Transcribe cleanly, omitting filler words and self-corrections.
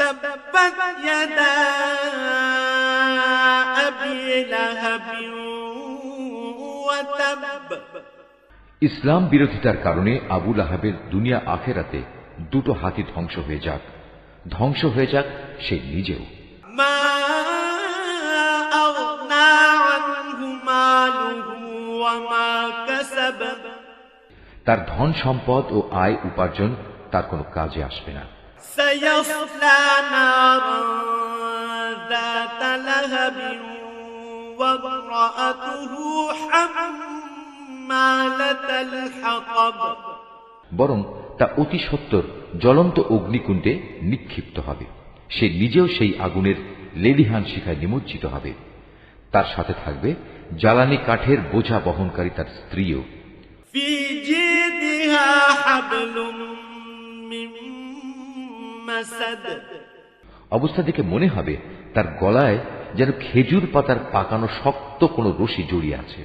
تبت يدا أبي لهب وتب। ইসলাম বিরোধিতার কারণে আবু লাহাবের দুনিয়া আখেরাতে দুটো হাতই ধ্বংস হয়ে যাক, ধ্বংস হয়ে যাক সে নিজেও। মা আগনা আনহু মালুহু ওয়া মা কাসাব। তার ধন সম্পদ ও আয় উপার্জন তার কোনো কাজে আসবে না। সায়াসলা নারান যাতা লাহাবিন ওয়া ইমরাআতুহু হাম্মালাতাল হাতাব। বরং তা অতি সত্বর জ্বলন্ত অগ্নিকুণ্ডে নিক্ষিপ্ত হবে, সে নিজেও সেই আগুনের লেলিহান শিখায় নিমজ্জিত হবে। তার সাথে থাকবে জ্বালানি কাঠের বোঝা বহনকারী তার স্ত্রীও। ফি জিদিহা হাবলুম মিন মাসাদ। অবস্থা দেখে মনে হবে তার গলায় যেন খেজুর পাতার পাকানো শক্ত কোনো রশি জড়িয়ে আছে।